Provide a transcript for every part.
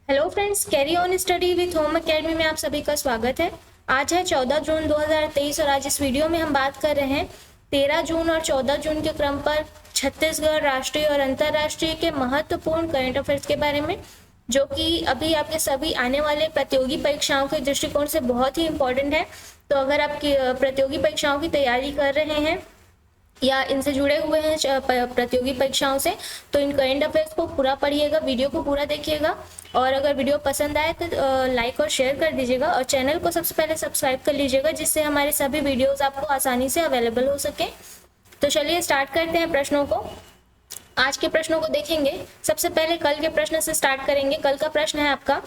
Hello friends, carry on study with home academy में आप सभी का स्वागत है। आज है 14 जून 2023 और आज इस वीडियो में हम बात कर रहे हैं 13 जून और 14 जून के क्रम पर छत्तीसगढ़ राष्ट्रीय और अंतर्राष्ट्रीय के महत्वपूर्ण करंट अफेयर्स के बारे में, जो कि अभी आपके सभी आने वाले प्रतियोगी परीक्षाओं के दृष्टिकोण से बहुत ही इम्पोर्टेंट है। तो अगर आप प्रतियोगी परीक्षाओं की तैयारी कर रहे हैं या इनसे जुड़े हुए हैं प्रतियोगी परीक्षाओं से, तो इन करंट अफेयर्स को पूरा पढ़िएगा, वीडियो को पूरा देखिएगा और अगर वीडियो पसंद आए तो लाइक और शेयर कर दीजिएगा और चैनल को सबसे पहले सब्सक्राइब कर लीजिएगा, जिससे हमारे सभी वीडियोस आपको आसानी से अवेलेबल हो सके। तो चलिए स्टार्ट करते हैं प्रश्नों को। आज के प्रश्नों को देखेंगे। सबसे पहले कल के प्रश्न से स्टार्ट करेंगे। कल का प्रश्न है आपका,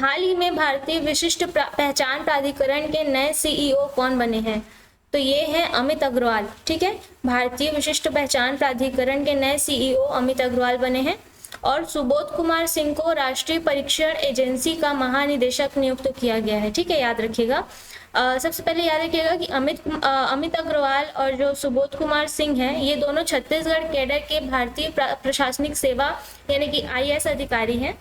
हाल ही में भारतीय विशिष्ट पहचान प्राधिकरण के नए सीईओ कौन बने हैं? तो ये है अमित अग्रवाल। ठीक है, भारतीय विशिष्ट पहचान प्राधिकरण के नए सीईओ अमित अग्रवाल बने हैं। और सुबोध कुमार सिंह को राष्ट्रीय परीक्षण एजेंसी का महानिदेशक नियुक्त किया गया है। ठीक है, याद रखिएगा। सबसे पहले याद रखिएगा कि अमित अग्रवाल और जो सुबोध कुमार सिंह हैं, ये दोनों छत्तीसगढ़ कैडर के भारतीय प्रशासनिक सेवा यानी कि आईएएस अधिकारी हैं।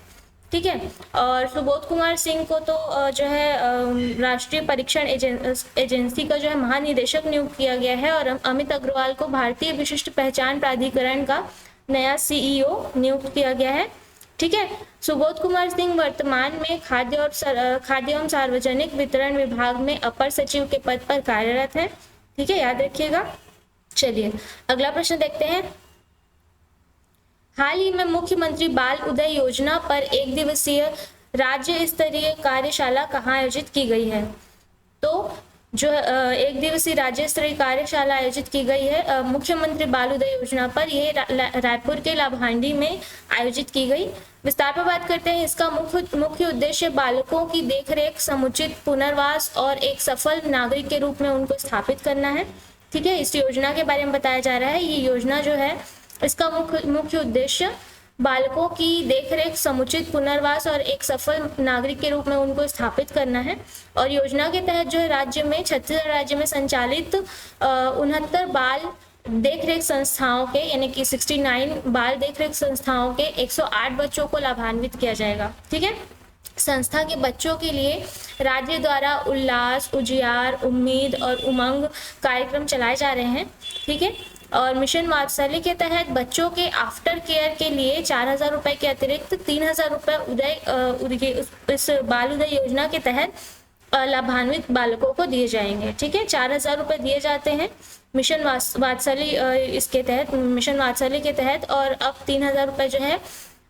ठीक है, और सुबोध कुमार सिंह को तो जो है राष्ट्रीय परीक्षण एजेंसी का जो है महानिदेशक नियुक्त किया गया है और अमित अग्रवाल को भारतीय विशिष्ट पहचान प्राधिकरण का नया सीईओ नियुक्त किया गया है। ठीक है, सुबोध कुमार सिंह वर्तमान में खाद्य एवं सार्वजनिक वितरण विभाग में अपर सचिव के पद पर कार्यरत है। ठीक है, याद रखिएगा। चलिए अगला प्रश्न देखते हैं। हाल ही में मुख्यमंत्री बाल उदय योजना पर एक दिवसीय राज्य स्तरीय कार्यशाला कहाँ आयोजित की गई है? तो जो एक दिवसीय राज्य स्तरीय कार्यशाला आयोजित की गई है मुख्यमंत्री बाल उदय योजना पर, ये रायपुर के लाभांडी में आयोजित की गई। विस्तार पर बात करते हैं। इसका मुख्य उद्देश्य बालकों की देखरेख, समुचित पुनर्वास और एक सफल नागरिक के रूप में उनको स्थापित करना है। ठीक है, इस योजना के बारे में बताया जा रहा है। ये योजना जो है, इसका मुख्य उद्देश्य बालकों की देखरेख, समुचित पुनर्वास और एक सफल नागरिक के रूप में उनको स्थापित करना है। और योजना के तहत जो है राज्य में, छत्तीसगढ़ राज्य में संचालित 69 बाल देखरेख संस्थाओं के यानी कि 69 बाल देखरेख संस्थाओं के 108 बच्चों को लाभान्वित किया जाएगा। ठीक है, संस्था के बच्चों के लिए राज्य द्वारा उल्लास, उजियार, उम्मीद और उमंग कार्यक्रम चलाए जा रहे हैं। ठीक है, और मिशन वात्सल्य के तहत बच्चों के आफ्टर केयर के लिए 4,000 रुपए के अतिरिक्त 3,000 रुपए इस बाल उदय योजना के तहत लाभान्वित बालकों को दिए जाएंगे। ठीक है, 4,000 रुपए दिए जाते हैं मिशन वात्सल्य इसके तहत, मिशन वात्सल्य के तहत, और अब 3,000 रुपए जो है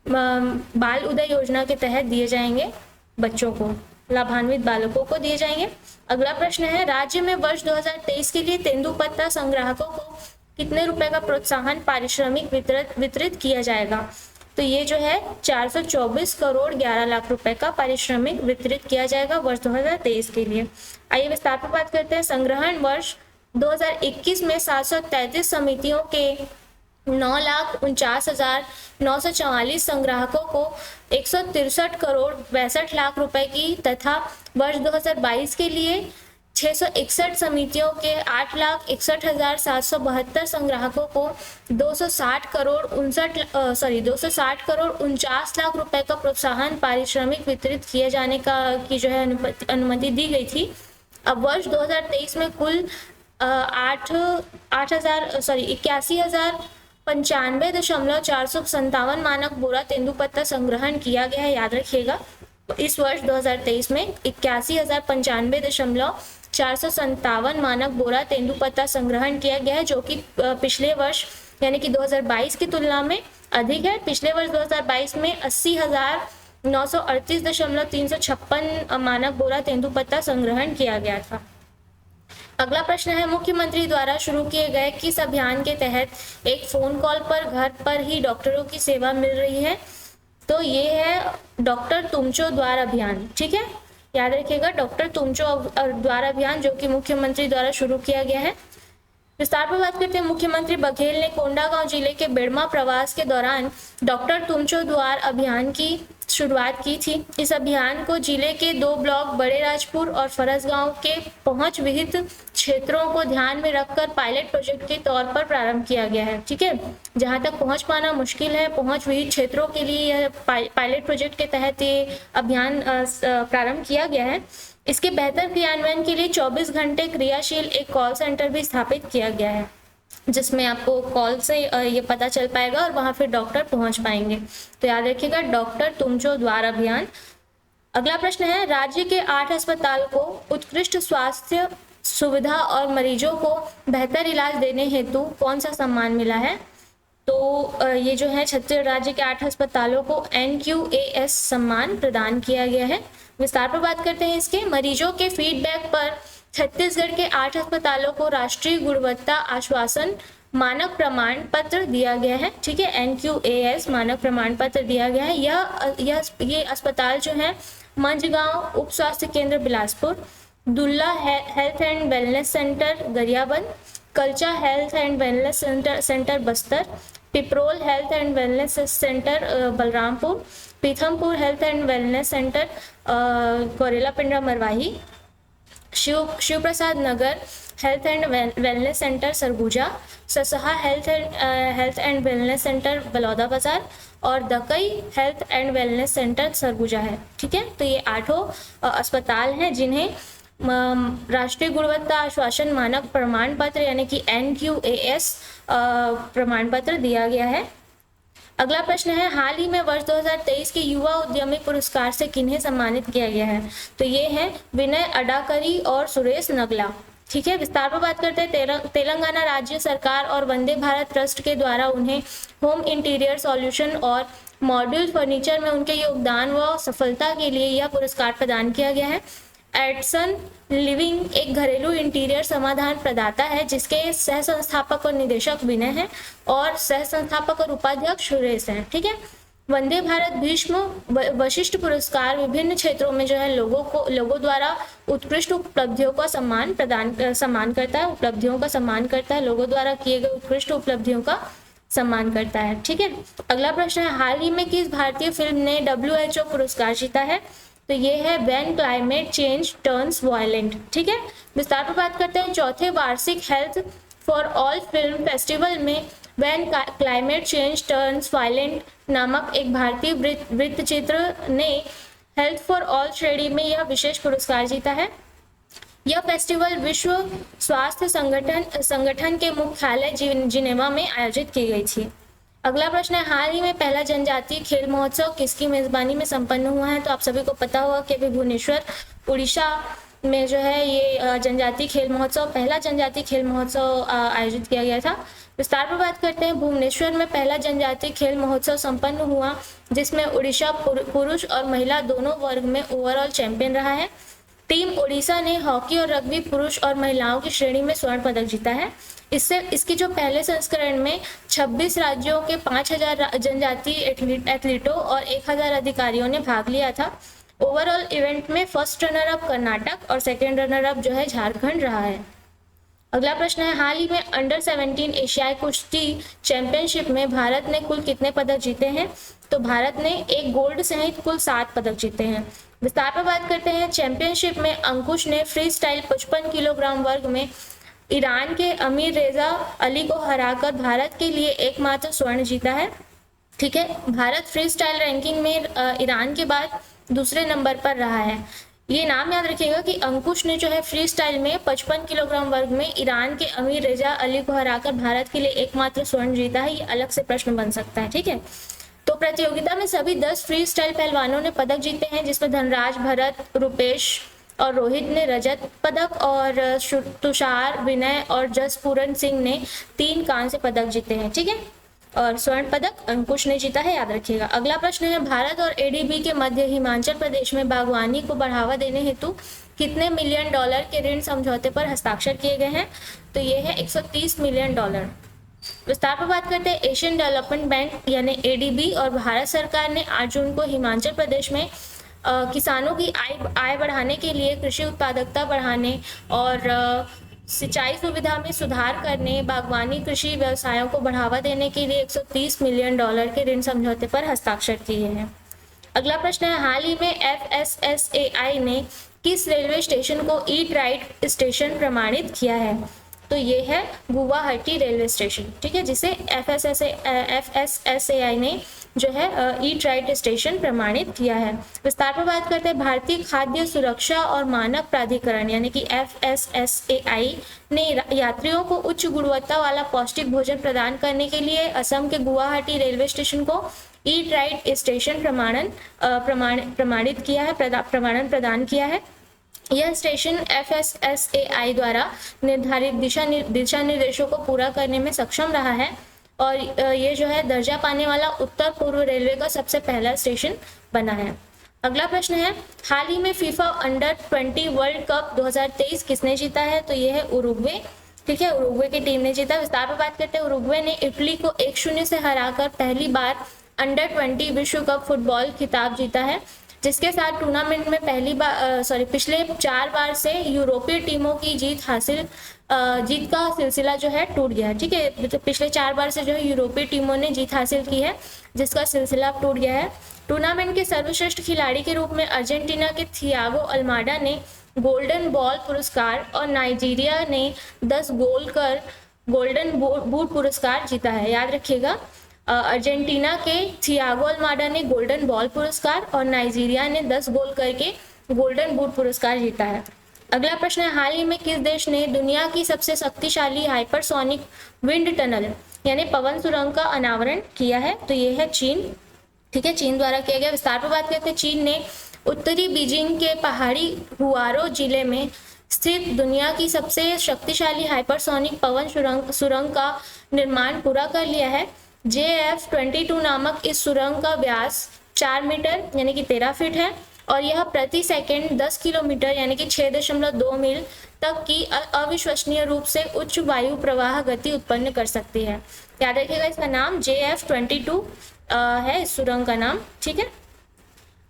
बाल उदय योजना के तहत दिए जाएंगे बच्चों को, लाभान्वित बालकों को दिए जाएंगे। अगला प्रश्न है, राज्य में वर्ष 2023 के लिए तेंदुपत्ता संग्राहकों को कितने रुपए का प्रोत्साहन पारिश्रमिक वितरित किया जाएगा? तो ये जो है 424 करोड़ 11 लाख रुपए का पारिश्रमिक वितरित किया जाएगा वर्ष 2023 के लिए। आइए विस्तार पर बात करते हैं। संग्रहण वर्ष 2021 में 733 समितियों के 9,49,944 संग्राहकों को 163 करोड़ 62 लाख रुपए की तथा वर्ष 2022 के लिए 661 समितियों के 8,61,772 संग्राहकों को 260 करोड़ 49 लाख रुपए का प्रोत्साहन पारिश्रमिक वितरित किए जाने की जो है अनुमति दी गई थी। अब वर्ष 2023 में कुल 81,095.457 मानक बोरा तेंदुपत्ता संग्रहण किया गया है। याद रखिएगा, इस वर्ष 2023 में 81,095.457 मानक बोरा तेंदुपत्ता संग्रहण किया गया है, जो कि पिछले वर्ष यानी कि 2022 की तुलना में अधिक है। पिछले वर्ष 2022 में 80,938.356 मानक बोरा तेंदुपत्ता संग्रहण किया गया था। अगला प्रश्न है, मुख्यमंत्री द्वारा शुरू किए गए किस अभियान के तहत एक फोन कॉल पर घर पर ही डॉक्टरों की सेवा मिल रही है? तो ये है डॉक्टर तुमचो द्वार अभियान। ठीक है, याद रखिएगा, डॉक्टर तुमचो द्वार अभियान जो कि मुख्यमंत्री द्वारा शुरू किया गया है। विस्तार पर बात करते हैं। मुख्यमंत्री बघेल ने कोंडागांव जिले के बेड़मा प्रवास के दौरान डॉक्टर तुमचो द्वार अभियान की शुरुआत की थी। इस अभियान को जिले के 2 ब्लॉक बड़े राजपुर और फरसगांव के पहुंच विहित क्षेत्रों को ध्यान में रखकर पायलट प्रोजेक्ट के तौर पर प्रारंभ किया गया है। ठीक है, जहां तक पहुंच पाना मुश्किल है, पहुंच विहीन क्षेत्रों के लिए यह पायलट प्रोजेक्ट के तहत ये अभियान प्रारंभ किया गया है। इसके बेहतर क्रियान्वयन के लिए 24 घंटे क्रियाशील एक कॉल सेंटर भी स्थापित किया गया है, जिसमें आपको कॉल से ये पता चल पाएगा और वहां फिर डॉक्टर पहुंच पाएंगे। तो याद रखिएगा, डॉक्टर तुमचो द्वार अभियान। अगला प्रश्न है, राज्य के 8 अस्पताल को उत्कृष्ट स्वास्थ्य सुविधा और मरीजों को बेहतर इलाज देने हेतु कौन सा सम्मान मिला है? तो ये जो है छत्तीसगढ़ राज्य के 8 अस्पतालों को NQAS सम्मान प्रदान किया गया है। विस्तार पर बात करते हैं इसके। मरीजों के फीडबैक पर छत्तीसगढ़ के 8 अस्पतालों को राष्ट्रीय गुणवत्ता आश्वासन मानक प्रमाण पत्र दिया गया है। ठीक है, NQAS मानक प्रमाण पत्र दिया गया है। ये अस्पताल जो है मंझगांव उप स्वास्थ्य केंद्र Bilaspur, Dulla health and wellness centre Gariaband, Kalcha health and wellness centre Bastar, Piprol health and wellness centre Balrampur, Pithampur health and wellness centre Gaurela Pendra Marwahi, Shiv Prasad Nagar health and wellness centre Surguja, Sasaha health and wellness centre Baloda Bazar और Dakai health and wellness centre Surguja है। ठीक है, तो ये 8 अस्पताल हैं जिन्हें राष्ट्रीय गुणवत्ता आश्वासन मानक प्रमाण पत्र यानी कि NQAS प्रमाण पत्र दिया गया है। अगला प्रश्न है, हाल ही में वर्ष 2023 के युवा उद्यमी पुरस्कार से किन्हें सम्मानित किया गया है? तो ये हैं विनय अडाकरी और सुरेश नगला। ठीक है, विस्तार पर बात करते हैं। तेलंगाना राज्य सरकार और वंदे भारत ट्रस्ट के द्वारा उन्हें होम इंटीरियर सॉल्यूशन और मॉड्यूल फर्नीचर में उनके योगदान व सफलता के लिए यह पुरस्कार प्रदान किया गया है। एडसन लिविंग एक घरेलू इंटीरियर समाधान प्रदाता है जिसके सह संस्थापक और निदेशक विनय हैं और सह संस्थापक और उपाध्यक्ष सुरेश हैं। ठीक है, वंदे भारत भीष्म वशिष्ठ पुरस्कार विभिन्न क्षेत्रों में जो है लोगों द्वारा उत्कृष्ट उपलब्धियों का सम्मान करता है, उपलब्धियों का सम्मान करता है, लोगों द्वारा किए गए उत्कृष्ट उपलब्धियों का सम्मान करता है। ठीक है, अगला प्रश्न है, हाल ही में किस भारतीय फिल्म ने WHO पुरस्कार जीता है? तो ये है when climate change turns violent. ठीक है, विस्तार पर बात करते हैं। चौथे वार्षिक health for all film festival में when climate change turns violent नामक एक भारतीय वृत्तचित्र ने हेल्थ फॉर ऑल श्रेणी में यह विशेष पुरस्कार जीता है। यह फेस्टिवल विश्व स्वास्थ्य संगठन के मुख्यालय जिनेवा में आयोजित की गई थी। अगला प्रश्न है, हाल ही में पहला जनजातीय खेल महोत्सव किसकी मेजबानी में संपन्न हुआ है? तो आप सभी को पता होगा कि अभी भुवनेश्वर उड़ीसा में जो है ये जनजातीय खेल महोत्सव, पहला जनजातीय खेल महोत्सव आयोजित किया गया था। विस्तार पर बात करते हैं। भुवनेश्वर में पहला जनजातीय खेल महोत्सव संपन्न हुआ जिसमें उड़ीसा पुरुष और महिला दोनों वर्ग में ओवरऑल चैंपियन रहा है। टीम उड़ीसा ने हॉकी और रग्बी पुरुष और महिलाओं की श्रेणी में स्वर्ण पदक जीता है। इसकी जो पहले संस्करण में 26 राज्यों के 5000 जनजातीय एथलीटों और 1000 अधिकारियों ने भाग लिया था। ओवरऑल इवेंट में फर्स्ट रनर अप कर्नाटक और सेकेंड रनर अप जो है झारखंड रहा है। अगला प्रश्न है, हाल ही में अंडर 17 एशियाई कुश्ती चैंपियनशिप में भारत ने कुल कितने पदक जीते हैं? तो भारत ने 1 गोल्ड सहित कुल 7 पदक जीते हैं। विस्तार पर बात करते हैं। चैंपियनशिप में अंकुश ने फ्री स्टाइल 55 किलोग्राम वर्ग में ईरान के अमीर रेजा अली को हराकर भारत के लिए एकमात्र स्वर्ण जीता है। ठीक है, भारत फ्री स्टाइल रैंकिंग में ईरान के बाद दूसरे नंबर पर रहा है। ये नाम याद रखिएगा कि अंकुश ने जो है फ्री स्टाइल में 55 किलोग्राम वर्ग में ईरान के अमीर रेजा अली को हराकर भारत के लिए एकमात्र स्वर्ण जीता है। ये अलग से प्रश्न बन सकता है। ठीक है, तो प्रतियोगिता में सभी 10 फ्री स्टाइल पहलवानों ने पदक जीते हैं जिसमें धनराज, भरत, रुपेश और रोहित ने रजत पदक और तुषार, विनय और जसपूरन सिंह ने 3 कांस्य पदक जीते हैं। ठीक है, और स्वर्ण पदक अंकुश ने जीता है, याद रखिएगा। अगला प्रश्न है, भारत और ADB के मध्य हिमाचल प्रदेश में बागवानी को बढ़ावा देने हेतु कितने मिलियन डॉलर के ऋण समझौते पर हस्ताक्षर किए गए हैं? तो ये है $130 मिलियन। विस्तार पर बात करते हैं। एशियन डेवलपमेंट बैंक यानी ADB और भारत सरकार ने 8 जून को हिमाचल प्रदेश में किसानों की आय बढ़ाने के लिए कृषि उत्पादकता बढ़ाने और सिंचाई सुविधा में सुधार करने, बागवानी कृषि व्यवसायों को बढ़ावा देने के लिए $130 मिलियन के ऋण समझौते पर हस्ताक्षर किए हैं। अगला प्रश्न है, हाल ही में FSSAI ने किस रेलवे स्टेशन को ईट राइट स्टेशन प्रमाणित किया है? तो ये है गुवाहाटी रेलवे स्टेशन, ठीक है, जिसे FSSAI ने जो है ईट राइट स्टेशन प्रमाणित किया है। विस्तार पर बात करते हैं, भारतीय खाद्य सुरक्षा और मानक प्राधिकरण यानी कि FSSAI ने यात्रियों को उच्च गुणवत्ता वाला पौष्टिक भोजन प्रदान करने के लिए असम के गुवाहाटी रेलवे स्टेशन को ईट राइट स्टेशन प्रमाणित किया है, प्रमाणन प्रदान किया है। यह स्टेशन FSSAI द्वारा निर्धारित दिशा निर्देशों को पूरा करने में सक्षम रहा है और ये जो है दर्जा पाने वाला उत्तर पूर्व रेलवे का सबसे पहला स्टेशन बना है। अगला प्रश्न है, हाल ही में फीफा अंडर 20 वर्ल्ड कप 2023 किसने जीता है? तो ये है उरुग्वे, ठीक है, उरुग्वे की टीम ने जीता। विस्तार पर बात करते हैं, उरुग्वे ने इटली को 1-0 से हराकर पहली बार अंडर 20 विश्व कप फुटबॉल खिताब जीता है, जिसके साथ टूर्नामेंट में पिछले 4 बार से यूरोपीय टीमों की जीत का सिलसिला जो है टूट गया है, ठीक है। तो पिछले 4 बार से जो है यूरोपीय टीमों ने जीत हासिल की है, जिसका सिलसिला टूट गया है। टूर्नामेंट के सर्वश्रेष्ठ खिलाड़ी के रूप में अर्जेंटीना के थियागो अल्माडा ने गोल्डन बॉल पुरस्कार और नाइजीरिया ने 10 गोल कर गोल्डन बूट पुरस्कार जीता है। याद रखिएगा, अर्जेंटीना के थियागो अल्माडा ने गोल्डन बॉल पुरस्कार और नाइजीरिया ने 10 गोल करके गोल्डन बूट पुरस्कार जीता है। अगला प्रश्न है, हाल ही में किस देश ने दुनिया की सबसे शक्तिशाली हाइपरसोनिक विंड टनल यानी पवन सुरंग का अनावरण किया है? तो ये है चीन, ठीक है, चीन द्वारा किया गया। विस्तार पर बात करते हैं, चीन ने उत्तरी बीजिंग के पहाड़ी हुआरो जिले में स्थित दुनिया की सबसे शक्तिशाली हाइपरसोनिक पवन सुरंग का निर्माण पूरा कर लिया है। JF-22 नामक इस सुरंग का व्यास 4 मीटर यानी कि 13 फीट है और यह प्रति सेकंड 10 किलोमीटर यानी कि 6.2 मील तक की अविश्वसनीय रूप से उच्च वायु प्रवाह गति उत्पन्न कर सकती है। याद रखिएगा, इसका नाम JF-22 है इस सुरंग का नाम, ठीक है।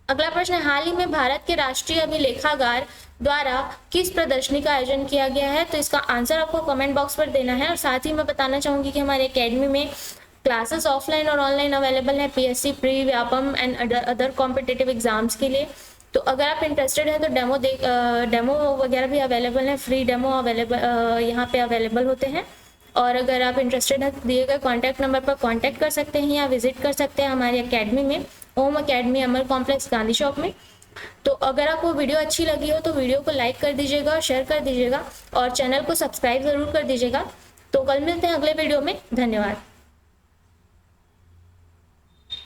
अगला प्रश्न है, हाल ही में भारत के राष्ट्रीय अभिलेखागार द्वारा किस प्रदर्शनी का आयोजन किया गया है? तो इसका आंसर आपको कमेंट बॉक्स पर देना है। और साथ ही मैं बताना चाहूँगी कि हमारे एकेडमी में क्लासेस ऑफलाइन और ऑनलाइन अवेलेबल है PSC pre, Vyapam and other competitive exams के लिए। तो अगर आप इंटरेस्टेड हैं तो डेमो वगैरह भी अवेलेबल है, फ्री डेमो अवेलेबल यहाँ पे अवेलेबल होते हैं। और अगर आप इंटरेस्टेड हैं तो दिए गए कॉन्टैक्ट नंबर पर कॉन्टैक्ट कर सकते हैं या विजिट कर सकते हैं हमारी एकेडमी में, ओम अकेडमी अमर कॉम्प्लेक्स गांधी चौक में। तो अगर आपको वीडियो अच्छी लगी हो तो वीडियो को लाइक कर दीजिएगा और शेयर कर दीजिएगा और चैनल को सब्सक्राइब ज़रूर कर दीजिएगा। तो कल मिलते हैं अगले वीडियो में, धन्यवाद।